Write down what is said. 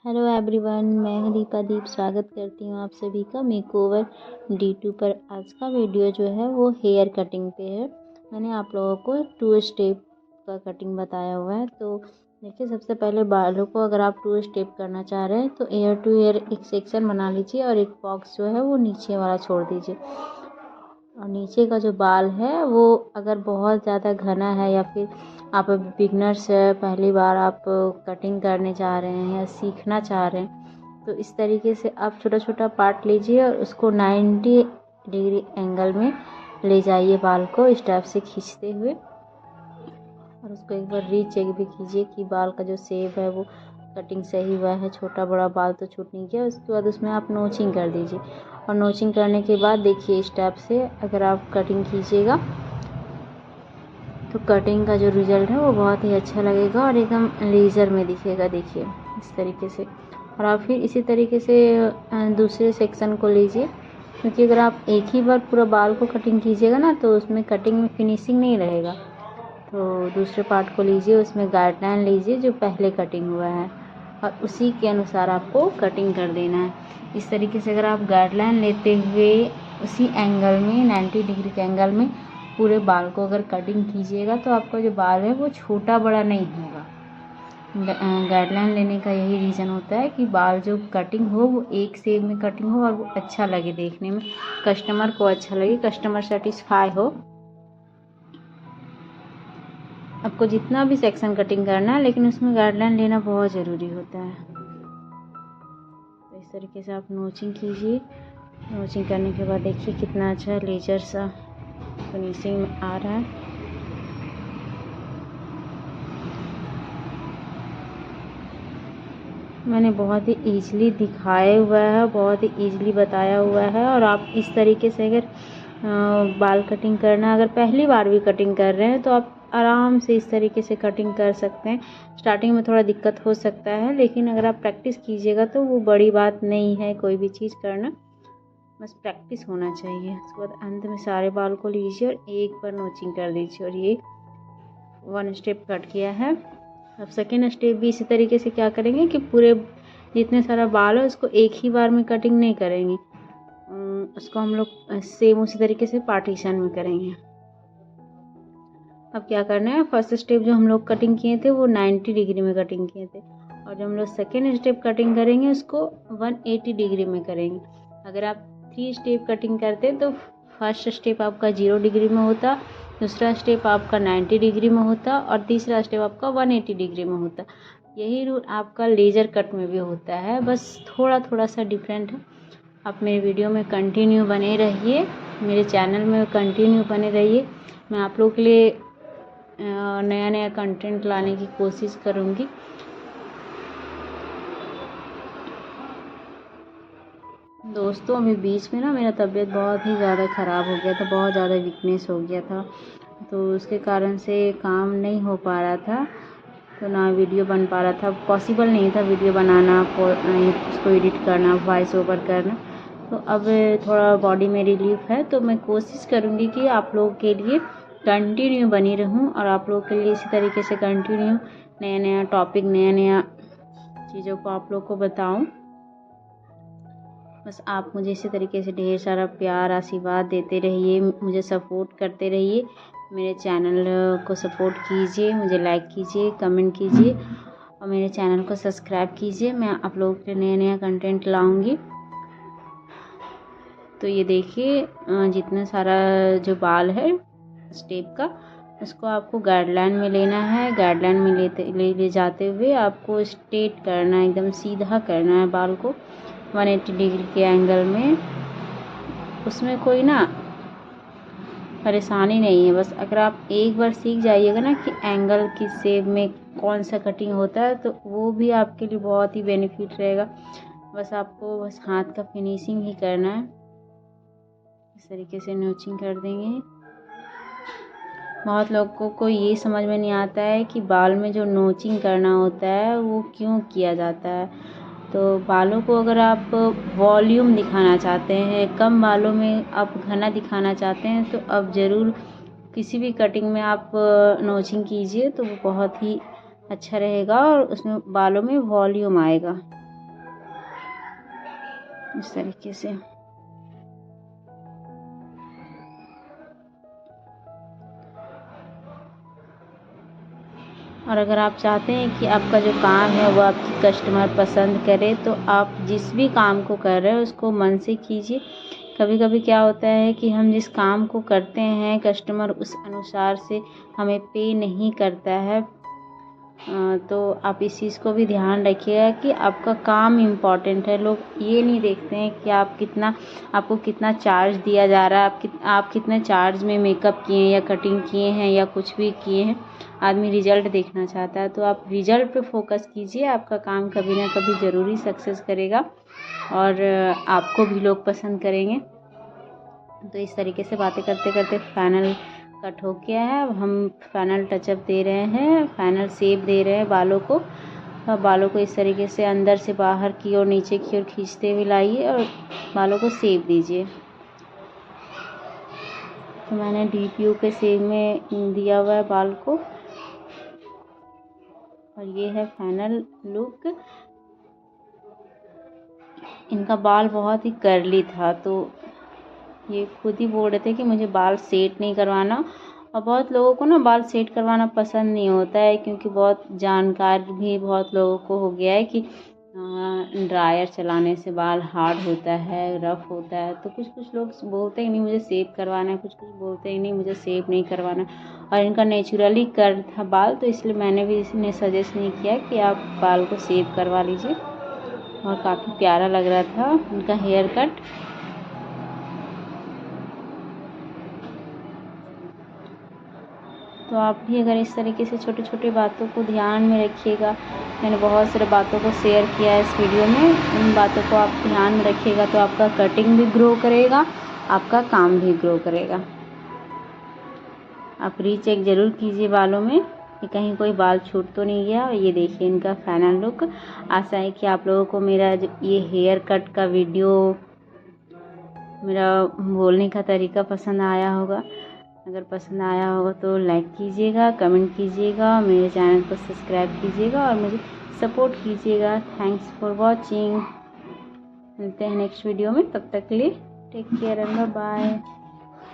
Hello everyone, मैं हूं दीप स्वागत करती हूं आप सभी का मेकओवर D2 पर। आज का वीडियो जो है वो हेयर कटिंग पे है। मैंने आप लोगों को 2 स्टेप का कटिंग बताया हुआ है। तो देखिए, सबसे पहले बालों को अगर आप 2 स्टेप करना चाह रहे हैं तो एयर टू एयर एक सेक्शन बना लीजिए और एक बॉक्स जो है वो नीचे वाला छोड़ दीजिए। और नीचे का जो बाल है वो अगर बहुत ज़्यादा घना है या फिर आप बिगनर्स है, पहली बार आप कटिंग करने जा रहे हैं या सीखना चाह रहे हैं, तो इस तरीके से आप छोटा छोटा पार्ट लीजिए और उसको 90 डिग्री एंगल में ले जाइए बाल को इस टाइप से खींचते हुए। और उसको एक बार रीचेक भी कीजिए कि बाल का जो शेप है वो कटिंग सही हुआ है, छोटा बड़ा बाल तो छूट नहीं गया। उसके बाद उसमें आप नोचिंग कर दीजिए और नोचिंग करने के बाद देखिए इस टाइप से अगर आप कटिंग कीजिएगा तो कटिंग का जो रिज़ल्ट है वो बहुत ही अच्छा लगेगा और एकदम लेज़र में दिखेगा। देखिए इस तरीके से। और आप फिर इसी तरीके से दूसरे सेक्शन को लीजिए, क्योंकि अगर आप एक ही बार पूरा बाल को कटिंग कीजिएगा ना तो उसमें कटिंग में फिनिशिंग नहीं रहेगा। तो दूसरे पार्ट को लीजिए, उसमें गाइडलाइन लीजिए जो पहले कटिंग हुआ है और उसी के अनुसार आपको कटिंग कर देना है। इस तरीके से अगर आप गाइडलाइन लेते हुए उसी एंगल में 90 डिग्री के एंगल में पूरे बाल को अगर कटिंग कीजिएगा तो आपका जो बाल है वो छोटा बड़ा नहीं होगा। गाइडलाइन लेने का यही रीज़न होता है कि बाल जो कटिंग हो वो एक शेप में कटिंग हो और वो अच्छा लगे देखने में, कस्टमर को अच्छा लगे, कस्टमर सेटिस्फाई हो। आपको जितना भी सेक्शन कटिंग करना है लेकिन उसमें गाइडलाइन लेना बहुत ज़रूरी होता है। तो इस तरीके से आप नोचिंग कीजिए। नोचिंग करने के बाद देखिए कितना अच्छा लेजर सा फिनिशिंग में आ रहा है। मैंने बहुत ही ईजिली दिखाया हुआ है, बहुत ही ईजिली बताया हुआ है। और आप इस तरीके से अगर बाल कटिंग करना, अगर पहली बार भी कटिंग कर रहे हैं तो आप आराम से इस तरीके से कटिंग कर सकते हैं। स्टार्टिंग में थोड़ा दिक्कत हो सकता है, लेकिन अगर आप प्रैक्टिस कीजिएगा तो वो बड़ी बात नहीं है कोई भी चीज़ करना, बस प्रैक्टिस होना चाहिए। उसके बाद अंत में सारे बाल को लीजिए और एक बार नोचिंग कर दीजिए। और ये 1 स्टेप कट किया है। अब सेकेंड स्टेप भी इसी तरीके से क्या करेंगे कि पूरे जितने सारा बाल है उसको एक ही बार में कटिंग नहीं करेंगे, उसको हम लोग सेम उसी तरीके से पार्टीशन में करेंगे। अब क्या करना है, फर्स्ट स्टेप जो हम लोग कटिंग किए थे वो 90 डिग्री में कटिंग किए थे, और जब हम लोग सेकेंड स्टेप कटिंग करेंगे उसको 180 डिग्री में करेंगे। अगर आप 3 स्टेप कटिंग करते तो फर्स्ट स्टेप आपका 0 डिग्री में होता, दूसरा स्टेप आपका 90 डिग्री में होता और तीसरा स्टेप आपका 180 डिग्री में होता। यही रूल आपका लेज़र कट में भी होता है, बस थोड़ा थोड़ा सा डिफरेंट है। आप मेरे वीडियो में कंटिन्यू बने रहिए, मेरे चैनल में कंटिन्यू बने रहिए। मैं आप लोगों के लिए नया नया कंटेंट लाने की कोशिश करूँगी। दोस्तों, अभी बीच में ना मेरा तबीयत बहुत ही ज़्यादा ख़राब हो गया था, बहुत ज़्यादा वीकनेस हो गया था, तो उसके कारण से काम नहीं हो पा रहा था, तो ना वीडियो बन पा रहा था। पॉसिबल नहीं था वीडियो बनाना, उसको एडिट करना, वॉइस ओवर करना। तो अब थोड़ा बॉडी में रिलीफ है, तो मैं कोशिश करूँगी कि आप लोगों के लिए कंटिन्यू बनी रहूँ और आप लोगों के लिए इसी तरीके से कंटिन्यू नया नया टॉपिक, नया नया चीज़ों को आप लोग को बताऊँ। बस आप मुझे इसी तरीके से ढेर सारा प्यार आशीर्वाद देते रहिए, मुझे सपोर्ट करते रहिए। मेरे चैनल को सपोर्ट कीजिए, मुझे लाइक कीजिए, कमेंट कीजिए और मेरे चैनल को सब्सक्राइब कीजिए। मैं आप लोगों के लिए नया नया कंटेंट लाऊंगी। तो ये देखिए, जितना सारा जो बाल है स्टेप का, उसको आपको गाइडलाइन में लेना है। गाइडलाइन में ले जाते हुए आपको स्ट्रेट करना है, एकदम सीधा करना है बाल को 180 डिग्री के एंगल में। उसमें कोई ना परेशानी नहीं है, बस अगर आप एक बार सीख जाइएगा ना कि एंगल किस शेप में कौन सा कटिंग होता है, तो वो भी आपके लिए बहुत ही बेनिफिट रहेगा। बस आपको बस हाथ का फिनिशिंग ही करना है। इस तरीके से नोचिंग कर देंगे। बहुत लोगों को ये समझ में नहीं आता है कि बाल में जो नोचिंग करना होता है वो क्यों किया जाता है। तो बालों को अगर आप वॉल्यूम दिखाना चाहते हैं, कम बालों में आप घना दिखाना चाहते हैं, तो अब ज़रूर किसी भी कटिंग में आप नोचिंग कीजिए, तो वो बहुत ही अच्छा रहेगा और उसमें बालों में वॉल्यूम आएगा। इस तरीके से। और अगर आप चाहते हैं कि आपका जो काम है वो आपकी कस्टमर पसंद करे, तो आप जिस भी काम को कर रहे हो उसको मन से कीजिए। कभी कभी क्या होता है कि हम जिस काम को करते हैं कस्टमर उस अनुसार से हमें पे नहीं करता है, तो आप इस चीज़ को भी ध्यान रखिएगा कि आपका काम इम्पॉर्टेंट है। लोग ये नहीं देखते हैं कि आपको कितना चार्ज दिया जा रहा है, आप कितने चार्ज में मेकअप किए हैं या कटिंग किए हैं या कुछ भी किए हैं। आदमी रिजल्ट देखना चाहता है, तो आप रिजल्ट पे फोकस कीजिए। आपका काम कभी ना कभी ज़रूरी सक्सेस करेगा और आपको भी लोग पसंद करेंगे। तो इस तरीके से बातें करते करते फाइनल कट हो गया है। अब हम फाइनल टचअप दे रहे हैं, फाइनल शेप दे रहे हैं बालों को। अब बालों को इस तरीके से अंदर से बाहर की ओर नीचे की ओर खींचते हुए लाइए और बालों को शेप दीजिए। तो मैंने डीप यू के शेप में दिया हुआ है बाल को और ये है फाइनल लुक। इनका बाल बहुत ही कर्ली था, तो ये खुद ही बोल रहे थे कि मुझे बाल सेट नहीं करवाना। और बहुत लोगों को ना बाल सेट करवाना पसंद नहीं होता है, क्योंकि बहुत जानकार भी बहुत लोगों को हो गया है कि ड्रायर चलाने से बाल हार्ड होता है, रफ़ होता है। तो कुछ लोग बोलते हैं नहीं मुझे सेव करवाना है, कुछ बोलते हैं नहीं मुझे सेव नहीं करवाना। और इनका नेचुरली कर था बाल, तो इसलिए मैंने भी इसने सजेस्ट नहीं किया कि आप बाल को सेव करवा लीजिए। और काफ़ी प्यारा लग रहा था इनका हेयर कट। तो आप भी अगर इस तरीके से छोटे छोटे बातों को ध्यान में रखिएगा, मैंने बहुत सारे बातों को शेयर किया है इस वीडियो में, इन बातों को आप ध्यान में रखिएगा तो आपका कटिंग भी ग्रो करेगा, आपका काम भी ग्रो करेगा। आप रीचेक ज़रूर कीजिए बालों में कि कहीं कोई बाल छूट तो नहीं गया। और ये देखिए इनका फाइनल लुक। आशा है कि आप लोगों को मेरा ये हेयर कट का वीडियो, मेरा बोलने का तरीका पसंद आया होगा। अगर पसंद आया होगा तो लाइक कीजिएगा, कमेंट कीजिएगा, मेरे चैनल को सब्सक्राइब कीजिएगा और मुझे सपोर्ट कीजिएगा। Thanks for watching. मिलते हैं नेक्स्ट वीडियो में, तब तक के लिए टेक केयर एंड बाय।